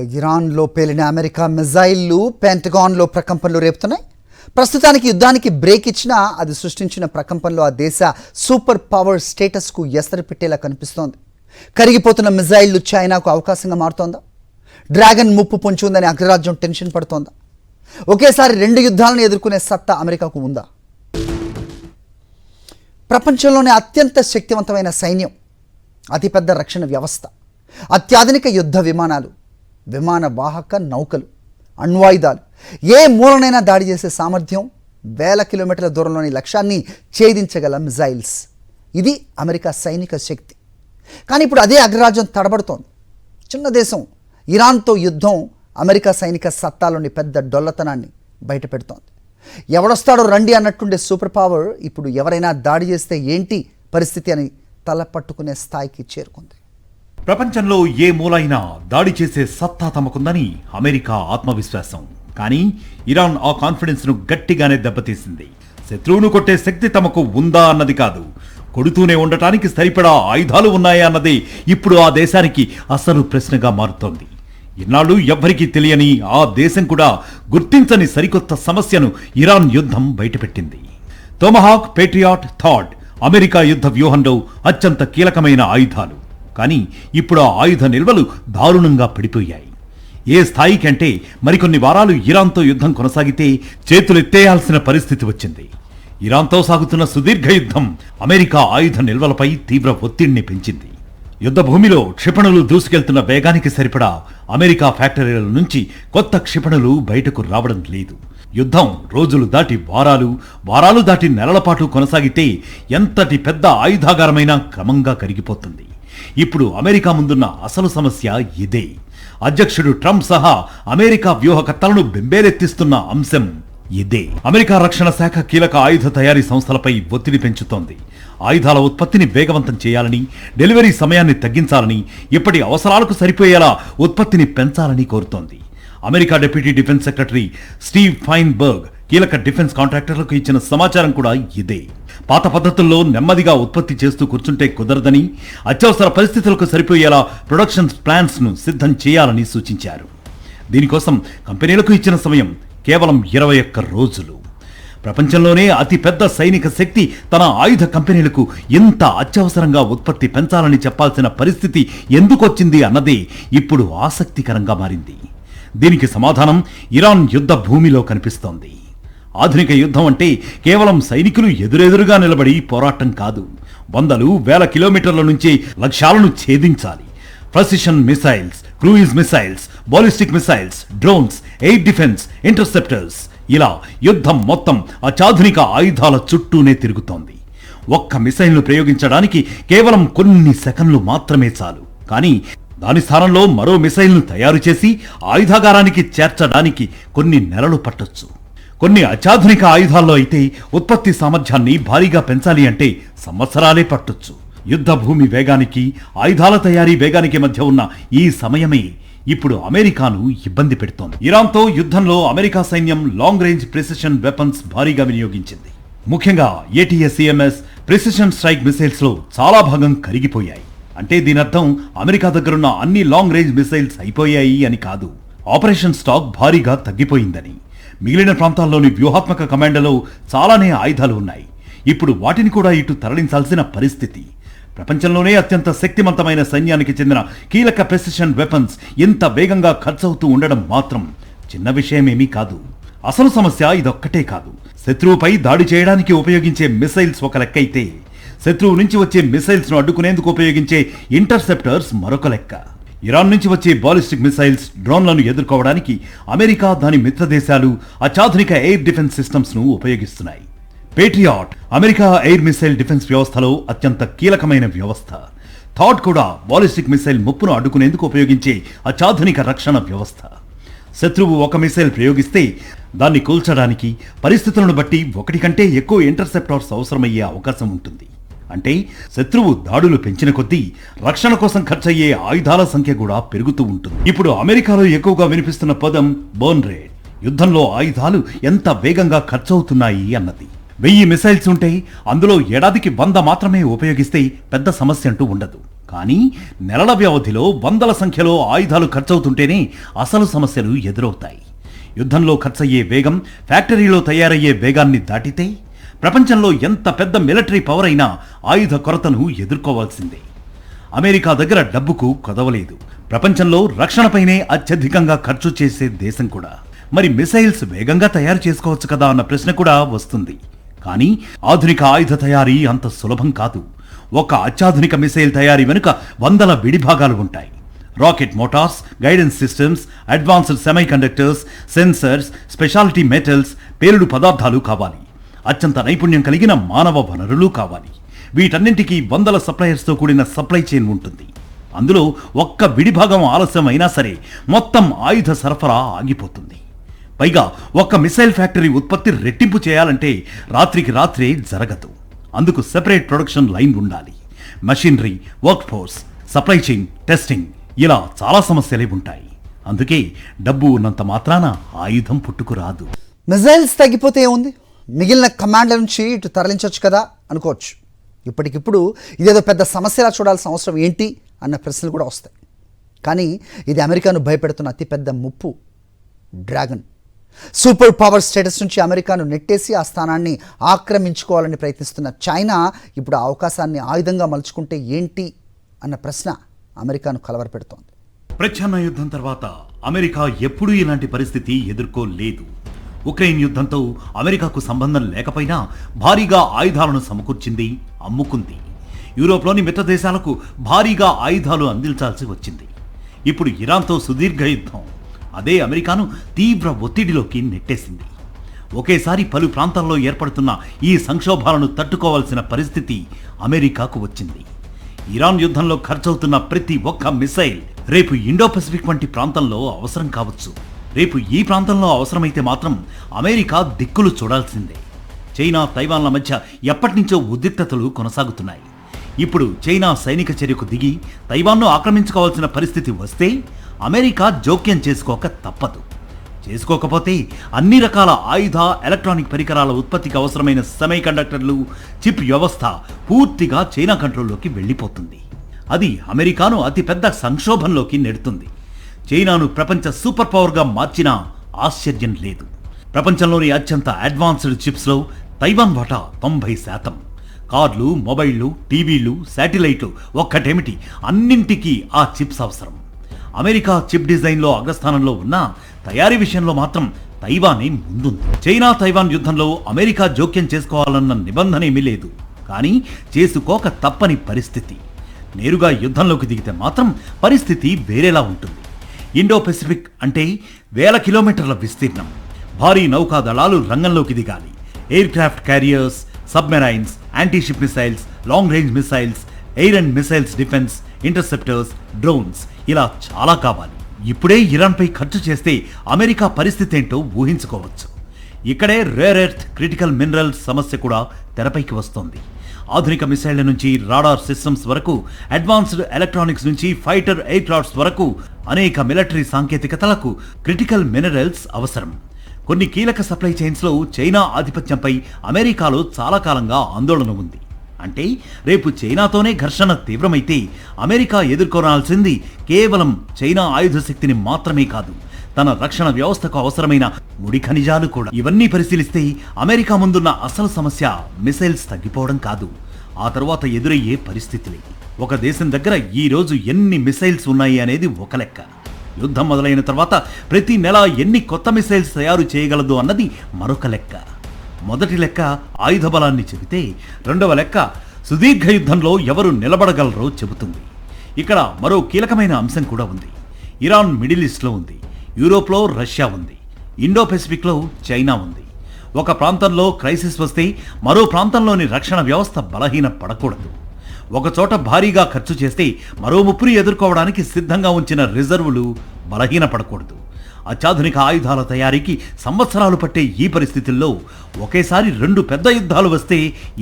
ఇరాన్లో పేలిన అమెరికా మిజైళ్లు పెంటగాన్లో ప్రకంపనలు రేపుతున్నాయి. ప్రస్తుతానికి యుద్ధానికి బ్రేక్ ఇచ్చినా అది సృష్టించిన ప్రకంపనలో ఆ దేశ సూపర్ పవర్ స్టేటస్కు ఎసరు పెట్టేలా కనిపిస్తోంది. కరిగిపోతున్న మిజైళ్లు చైనాకు అవకాశంగా మారుతోందా? డ్రాగన్ ముప్పు పొంచి ఉందని అగ్రరాజ్యం టెన్షన్ పడుతోందా? ఒకేసారి రెండు యుద్ధాలను ఎదుర్కొనే సత్తా అమెరికాకు ఉందా? ప్రపంచంలోనే అత్యంత శక్తివంతమైన సైన్యం, అతిపెద్ద రక్షణ వ్యవస్థ, అత్యాధునిక యుద్ధ విమానాలు, విమాన వాహక నౌకలు, అణ్వాయుధాలు, ఏ మూలనైనా దాడి చేసే సామర్థ్యం, వేల కిలోమీటర్ల దూరంలోని లక్ష్యాన్ని ఛేదించగల మిజైల్స్, ఇది అమెరికా సైనిక శక్తి. కానీ ఇప్పుడు అదే అగ్రరాజ్యం తడబడుతోంది. చిన్న దేశం ఇరాన్తో యుద్ధం అమెరికా సైనిక సత్తాలోని పెద్ద డొల్లతనాన్ని బయటపెడుతోంది. ఎవడొస్తాడో రండి అన్నట్టుండే సూపర్ పవర్ ఇప్పుడు ఎవరైనా దాడి చేస్తే ఏంటి పరిస్థితి అని తల పట్టుకునే స్థాయికి చేరుకుంది. ప్రపంచంలో ఏ మూలైనా దాడి చేసే సత్తా తమకుందని అమెరికా ఆత్మవిశ్వాసం. కానీ ఇరాన్ ఆ కాన్ఫిడెన్స్ ను గట్టిగానే దెబ్బతీసింది. శత్రువును కొట్టే శక్తి తమకు ఉందా అన్నది కాదు, కొడుతూనే ఉండటానికి సరిపడా ఆయుధాలు ఉన్నాయా అన్నది ఇప్పుడు ఆ దేశానికి అసలు ప్రశ్నగా మారుతోంది. ఇన్నాళ్ళు ఎవ్వరికీ తెలియని, ఆ దేశం కూడా గుర్తించని సరికొత్త సమస్యను ఇరాన్ యుద్ధం బయటపెట్టింది. టొమహాక్, పేట్రియాట్, థాడ్ అమెరికా యుద్ధ వ్యూహంలో అత్యంత కీలకమైన ఆయుధాలు. కానీ ఇప్పుడు ఆ ఆయుధ నిల్వలు దారుణంగా పడిపోయాయి. ఏ స్థాయికి అంటే మరికొన్ని వారాలు ఇరాన్తో యుద్ధం కొనసాగితే చేతులెత్తేయాల్సిన పరిస్థితి వచ్చింది. ఇరాన్తో సాగుతున్న సుదీర్ఘ యుద్ధం అమెరికా ఆయుధ నిల్వలపై తీవ్ర ఒత్తిడిని పెంచింది. యుద్ధ భూమిలో క్షిపణులు దూసుకెళ్తున్న వేగానికి సరిపడా అమెరికా ఫ్యాక్టరీల నుంచి కొత్త క్షిపణులు బయటకు రావడం లేదు. యుద్ధం రోజులు దాటి వారాలు, వారాలు దాటి నెలల పాటు కొనసాగితే ఎంతటి పెద్ద ఆయుధాగారమైనా క్రమంగా కరిగిపోతుంది. ఇప్పుడు అమెరికా ముందున్న అసలు సమస్య ఇదే. అధ్యక్షుడు ట్రంప్ సహా అమెరికా వ్యూహకర్తలను బెంబేలెత్తిస్తున్న అంశం ఇదే. అమెరికా రక్షణ శాఖ కీలక ఆయుధ తయారీ సంస్థలపై ఒత్తిడి పెంచుతోంది. ఆయుధాల ఉత్పత్తిని వేగవంతం చేయాలని, డెలివరీ సమయాన్ని తగ్గించాలని, ఇప్పటి అవసరాలకు సరిపోయేలా ఉత్పత్తిని పెంచాలని కోరుతోంది. America deputy defence secretary Steve Feinberg కీలక డిఫెన్స్ కాంట్రాక్టర్లకు ఇచ్చిన సమాచారం కూడా ఇదే. పాత పద్ధతుల్లో నెమ్మదిగా ఉత్పత్తి చేస్తూ కూర్చుంటే కుదరదని, అత్యవసర పరిస్థితులకు సరిపోయేలా ప్రొడక్షన్ ప్లాన్స్ ను సిద్ధం చేయాలని సూచించారు. దీనికోసం కంపెనీలకు ఇచ్చిన సమయం కేవలం 21 రోజులు. ప్రపంచంలోనే అతిపెద్ద సైనిక శక్తి తన ఆయుధ కంపెనీలకు ఇంత అత్యవసరంగా ఉత్పత్తి పెంచాలని చెప్పాల్సిన పరిస్థితి ఎందుకొచ్చింది అన్నదే ఇప్పుడు ఆసక్తికరంగా మారింది. దీనికి సమాధానం ఇరాన్ యుద్ధ భూమిలో కనిపిస్తోంది. ఆధునిక యుద్ధం అంటే కేవలం సైనికులు ఎదురెదురుగా నిలబడి పోరాటం కాదు, వందలు వేల కిలోమీటర్ల నుంచి లక్ష్యాలను ఛేదించాలి. Precision missiles, cruise missiles, ballistic missiles, drones, air defence, interceptors, ఇలా యుద్ధం మొత్తం అత్యాధునిక ఆయుధాల చుట్టూనే తిరుగుతోంది. ఒక్క మిసైల్ను ప్రయోగించడానికి కేవలం కొన్ని సెకన్లు మాత్రమే చాలు. కానీ దాని స్థానంలో మరో మిసైల్ను తయారు చేసి ఆయుధాగారానికి చేర్చడానికి కొన్ని నెలలు పట్టొచ్చు. కొన్ని అత్యాధునిక ఆయుధాల్లో అయితే ఉత్పత్తి సామర్థ్యాన్ని భారీగా పెంచాలి అంటే సంవత్సరాలే పట్టొచ్చు. యుద్ధ భూమి వేగానికి, ఆయుధాల తయారీ వేగానికి మధ్య ఉన్న ఈ సమయమే ఇప్పుడు అమెరికాను ఇబ్బంది పెడుతోంది. ఇరాన్తో యుద్ధంలో అమెరికా సైన్యం లాంగ్ రేంజ్ ప్రెసిషన్ వెపన్స్ భారీగా వినియోగించింది. ముఖ్యంగా ATACMS ప్రెసిషన్ స్ట్రైక్ మిసైల్స్ లో చాలా భాగం కరిగిపోయాయి. అంటే దీనర్థం అమెరికా దగ్గరున్న అన్ని లాంగ్ రేంజ్ మిసైల్స్ అయిపోయాయి అని కాదు, ఆపరేషన్ స్టాక్ భారీగా తగ్గిపోయిందని. మిగిలిన ప్రాంతాల్లోని వ్యూహాత్మక కమాండ్లలో చాలానే ఆయుధాలు ఉన్నాయి. ఇప్పుడు వాటిని కూడా ఇటు తరలించాల్సిన పరిస్థితి. ప్రపంచంలోనే అత్యంత శక్తివంతమైన సైన్యానికి చెందిన కీలక ప్రెసిషన్ వెపన్స్ ఇంత వేగంగా ఖర్చవుతూ ఉండడం మాత్రం చిన్న విషయమేమీ కాదు. అసలు సమస్య ఇదొక్కటే కాదు. శత్రువుపై దాడి చేయడానికి ఉపయోగించే మిసైల్స్ ఒక లెక్క అయితే, శత్రువు నుంచి వచ్చే మిసైల్స్ ను అడ్డుకునేందుకు ఉపయోగించే ఇంటర్సెప్టర్స్ మరొక లెక్క. ఇరాన్ నుంచి వచ్చే బాలిస్టిక్ మిసైల్స్, డ్రోన్లను ఎదుర్కోవడానికి అమెరికా, దాని మిత్ర దేశాలు అత్యాధునిక ఎయిర్ డిఫెన్స్ సిస్టమ్స్ ను ఉపయోగిస్తున్నాయి. Patriot America air missile defence వ్యవస్థలో అత్యంత కీలకమైన వ్యవస్థ. థాడ్ కూడా బాలిస్టిక్ మిసైల్ ముప్పును అడ్డుకునేందుకు ఉపయోగించే అత్యాధునిక రక్షణ వ్యవస్థ. శత్రువు ఒక మిసైల్ ప్రయోగిస్తే దాన్ని కూల్చడానికి పరిస్థితులను బట్టి ఒకటి కంటే ఎక్కువ ఇంటర్సెప్టర్స్ అవసరమయ్యే అవకాశం ఉంటుంది. అంటే శత్రువు దాడులు పెంచిన కొద్దీ రక్షణ కోసం ఖర్చయ్యే ఆయుధాల సంఖ్య కూడా పెరుగుతూ ఉంటుంది. ఇప్పుడు అమెరికాలో ఎక్కువగా వినిపిస్తున్న పదం బర్న్ రేట్. యుద్ధంలో ఆయుధాలు ఎంత వేగంగా ఖర్చవుతున్నాయి అన్నది. 1000 మిసైల్స్ ఉంటే అందులో ఏడాదికి 100 మాత్రమే ఉపయోగిస్తే పెద్ద సమస్య అంటూ ఉండదు. కానీ నెలల వ్యవధిలో వందల సంఖ్యలో ఆయుధాలు ఖర్చవుతుంటేనే అసలు సమస్యలు ఎదురవుతాయి. యుద్ధంలో ఖర్చయ్యే వేగం ఫ్యాక్టరీలో తయారయ్యే వేగాన్ని దాటితే ప్రపంచంలో ఎంత పెద్ద మిలిటరీ పవర్ అయినా ఆయుధ కొరతను ఎదుర్కోవాల్సిందే. అమెరికా దగ్గర డబ్బుకు కొదవలేదు. ప్రపంచంలో రక్షణపైనే అత్యధికంగా ఖర్చు చేసే దేశం కూడా. మరి మిసైల్స్ వేగంగా తయారు చేసుకోవచ్చు కదా అన్న ప్రశ్న కూడా వస్తుంది. కానీ ఆధునిక ఆయుధ తయారీ అంత సులభం కాదు. ఒక అత్యాధునిక మిసైల్ తయారీ వెనుక వందల విడిభాగాలు ఉంటాయి. Rocket Motors, guidance systems, advanced semiconductors, sensors, speciality metals, పేలుడు పదార్థాలు కావాలి. అత్యంత నైపుణ్యం కలిగిన మానవ వనరులు కావాలి. వీటన్నింటికీ వందల సప్లయర్స్తో కూడిన సప్లై చైన్ ఉంటుంది. అందులో ఒక్క విడిభాగం ఆలస్యం అయినా సరే మొత్తం ఆయుధ సరఫరా ఆగిపోతుంది. పైగా ఒక్క మిసైల్ ఫ్యాక్టరీ ఉత్పత్తి రెట్టింపు చేయాలంటే రాత్రికి రాత్రే జరగదు. అందుకు సెపరేట్ ప్రొడక్షన్ లైన్ ఉండాలి. Machinery, work force, supply chain, testing, ఇలా చాలా సమస్యలే ఉంటాయి. అందుకే డబ్బు ఉన్నంత మాత్రాన ఆయుధం పుట్టుకురాదు. మిజైల్స్ తగ్గిపోతే ఏముంది, మిగిలిన కమాండ్ల నుంచి ఇటు తరలించవచ్చు కదా అనుకోవచ్చు. ఇప్పటికిప్పుడు ఇదేదో పెద్ద సమస్యలా చూడాల్సిన అవసరం ఏంటి అన్న ప్రశ్నలు కూడా వస్తాయి. కానీ ఇది అమెరికాను భయపెడుతున్న అతిపెద్ద ముప్పు. డ్రాగన్ సూపర్ పవర్ స్టేటస్ నుంచి అమెరికాను నెట్టేసి ఆ స్థానాన్ని ఆక్రమించుకోవాలని ప్రయత్నిస్తున్న చైనా ఇప్పుడు ఆ అవకాశాన్ని ఆయుధంగా మలుచుకుంటే ఏంటి అన్న ప్రశ్న అమెరికాను కలవరపెడుతోంది. ప్రచ్ఛన్న యుద్ధం తర్వాత అమెరికా ఎప్పుడూ ఇలాంటి పరిస్థితి ఎదుర్కోలేదు. ఉక్రెయిన్ యుద్ధంతో అమెరికాకు సంబంధం లేకపోయినా భారీగా ఆయుధాలను సమకూర్చింది, అమ్ముకుంది. యూరోప్లోని మిత్ర దేశాలకు భారీగా ఆయుధాలు అందించాల్సి వచ్చింది. ఇప్పుడు ఇరాన్తో సుదీర్ఘ యుద్ధం అదే అమెరికాను తీవ్ర ఒత్తిడిలోకి నెట్టేసింది. ఒకేసారి పలు ప్రాంతాల్లో ఏర్పడుతున్న ఈ సంక్షోభాలను తట్టుకోవాల్సిన పరిస్థితి అమెరికాకు వచ్చింది. ఇరాన్ యుద్ధంలో ఖర్చవుతున్న ప్రతి ఒక్క మిసైల్ రేపు ఇండో పసిఫిక్ వంటి ప్రాంతంలో అవసరం కావచ్చు. రేపు ఈ ప్రాంతంలో అవసరమైతే మాత్రం అమెరికా దిక్కులు చూడాల్సిందే. చైనా, తైవాన్ల మధ్య ఎప్పటినుంచో ఉద్రిక్తతలు కొనసాగుతున్నాయి. ఇప్పుడు చైనా సైనిక చర్యకు దిగి తైవాన్ను ఆక్రమించుకోవాల్సిన పరిస్థితి వస్తే అమెరికా జోక్యం చేసుకోక తప్పదు. చేసుకోకపోతే అన్ని రకాల ఆయుధ, ఎలక్ట్రానిక్ పరికరాల ఉత్పత్తికి అవసరమైన సెమీకండక్టర్లు, చిప్ వ్యవస్థ పూర్తిగా చైనా కంట్రోల్లోకి వెళ్ళిపోతుంది. అది అమెరికాను అతిపెద్ద సంక్షోభంలోకి నెడుతుంది. చైనాను ప్రపంచ సూపర్ పవర్గా మార్చినా ఆశ్చర్యం లేదు. ప్రపంచంలోని అత్యంత అడ్వాన్స్డ్ చిప్స్లో తైవాన్ వాటా 90%. కార్లు, మొబైళ్లు, టీవీలు, శాటిలైట్లు ఒక్కటేమిటి అన్నింటికీ ఆ చిప్స్ అవసరం. అమెరికా చిప్ డిజైన్లో అగ్రస్థానంలో ఉన్నా తయారీ విషయంలో మాత్రం తైవానే ముందుంది. చైనా తైవాన్ యుద్ధంలో అమెరికా జోక్యం చేసుకోవాలన్న నిబంధన ఏమీ లేదు. కానీ చేసుకోక తప్పని పరిస్థితి. నేరుగా యుద్ధంలోకి దిగితే మాత్రం పరిస్థితి వేరేలా ఉంటుంది. ఇండో పసిఫిక్ అంటే 1000 కిలోమీటర్ల విస్తీర్ణం. భారీ నౌకా దళాలు రంగంలోకి దిగాలి. Aircraft carriers, submarines, antiship missiles, long range missiles, air and missiles defence, interceptors, drones, ఇలా చాలా కావాలి. ఇప్పుడే ఇరాన్పై ఖర్చు చేస్తే అమెరికా పరిస్థితి ఏంటో ఊహించుకోవచ్చు. ఇక్కడే రేర్ ఎర్త్, క్రిటికల్ మినరల్స్ సమస్య కూడా తెరపైకి వస్తోంది. ఆధునిక మిసైళ్ల నుంచి రాడార్ సిస్టమ్స్ వరకు, అడ్వాన్స్డ్ ఎలక్ట్రానిక్స్ నుంచి ఫైటర్ ఎయిర్ క్రాఫ్ట్స్ వరకు అనేక మిలిటరీ సాంకేతికతలకు క్రిటికల్ మినరల్స్ అవసరం. కొన్ని కీలక సప్లై చైన్స్లో చైనా ఆధిపత్యంపై అమెరికాలో చాలా కాలంగా ఆందోళన ఉంది. అంటే రేపు చైనాతోనే ఘర్షణ తీవ్రమైతే అమెరికా ఎదుర్కొనాల్సింది కేవలం చైనా ఆయుధ శక్తిని మాత్రమే కాదు, తన రక్షణ వ్యవస్థకు అవసరమైన ముడి ఖనిజాలు కూడా. ఇవన్నీ పరిశీలిస్తే అమెరికా ముందున్న అసలు సమస్య మిసైల్స్ తగ్గిపోవడం కాదు, ఆ తర్వాత ఎదురయ్యే పరిస్థితులే. ఒక దేశం దగ్గర ఈ రోజు ఎన్ని మిసైల్స్ ఉన్నాయి అనేది ఒక లెక్క. యుద్ధం మొదలైన తర్వాత ప్రతి నెల ఎన్ని కొత్త మిసైల్స్ తయారు చేయగలదు అన్నది మరొక లెక్క. మొదటి లెక్క ఆయుధ బలాన్ని చెబితే, రెండవ లెక్క సుదీర్ఘ యుద్ధంలో ఎవరు నిలబడగలరో చెబుతుంది. ఇక్కడ మరో కీలకమైన అంశం కూడా ఉంది. ఇరాన్ మిడిల్ ఈస్ట్లో ఉంది, యూరోప్లో రష్యా ఉంది, ఇండో పసిఫిక్లో చైనా ఉంది. ఒక ప్రాంతంలో క్రైసిస్ వస్తే మరో ప్రాంతంలోని రక్షణ వ్యవస్థ బలహీన పడకూడదు. ఒకచోట భారీగా ఖర్చు చేస్తే మరో ముప్పుని ఎదుర్కోవడానికి సిద్ధంగా ఉంచిన రిజర్వులు బలహీన పడకూడదు. అత్యాధునిక ఆయుధాల తయారీకి సంవత్సరాలు పట్టే ఈ పరిస్థితుల్లో ఒకేసారి 2 పెద్ద యుద్ధాలు వస్తే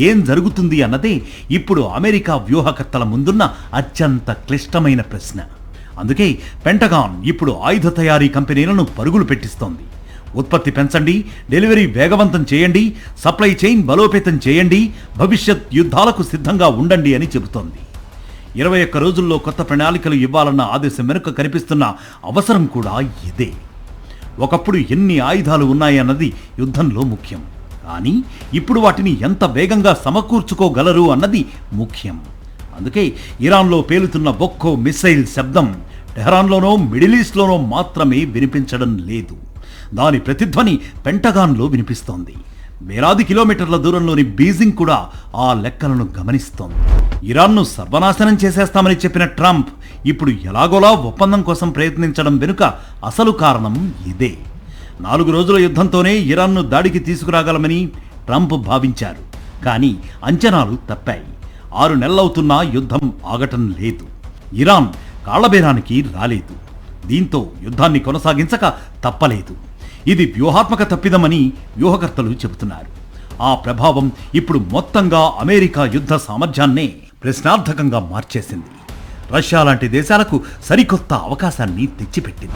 ఏం జరుగుతుంది అన్నదే ఇప్పుడు అమెరికా వ్యూహకర్తల ముందున్న అత్యంత క్లిష్టమైన ప్రశ్న. అందుకే పెంటగాన్ ఇప్పుడు ఆయుధ తయారీ కంపెనీలను పరుగులు పెట్టిస్తోంది. ఉత్పత్తి పెంచండి, డెలివరీ వేగవంతం చేయండి, సప్లై చైన్ బలోపేతం చేయండి, భవిష్యత్ యుద్ధాలకు సిద్ధంగా ఉండండి అని చెబుతోంది. 21 రోజుల్లో కొత్త ప్రణాళికలు ఇవ్వాలన్న ఆదేశం వెనుక కనిపిస్తున్న అవసరం కూడా ఇదే. ఒకప్పుడు ఎన్ని ఆయుధాలు ఉన్నాయన్నది యుద్ధంలో ముఖ్యం, కానీ ఇప్పుడు వాటిని ఎంత వేగంగా సమకూర్చుకోగలరు అన్నది ముఖ్యం. అందుకే ఇరాన్లో పేలుతున్న బొక్కో మిసైల్ శబ్దం టెహరాన్లోనో మిడిల్ ఈస్ట్లోనో మాత్రమే వినిపించడం లేదు. దాని ప్రతిధ్వని పెంటగాన్లో వినిపిస్తోంది. వేలాది కిలోమీటర్ల దూరంలోని బీజింగ్ కూడా ఆ లెక్కలను గమనిస్తోంది. ఇరాన్ను సర్వనాశనం చేసేస్తామని చెప్పిన ట్రంప్ ఇప్పుడు ఎలాగోలా ఒప్పందం కోసం ప్రయత్నించడం వెనుక అసలు కారణం ఇదే. 4 రోజుల యుద్ధంతోనే ఇరాన్ను దాడికి తీసుకురాగలమని ట్రంప్ భావించారు. కానీ అంచనాలు తప్పాయి. 6 నెలలవుతున్నా యుద్ధం ఆగటం లేదు. ఇరాన్ కాళ్లబేరానికి రాలేదు. దీంతో యుద్ధాన్ని కొనసాగించక తప్పలేదు. ఇది వ్యూహాత్మక తప్పిదమని వ్యూహకర్తలు చెబుతున్నారు. ఆ ప్రభావం ఇప్పుడు మొత్తంగా అమెరికా యుద్ధ సామర్థ్యాన్నే ప్రశ్నార్థకంగా మార్చేసింది. రష్యా లాంటి దేశాలకు సరికొత్త అవకాశాన్ని తెచ్చిపెట్టింది.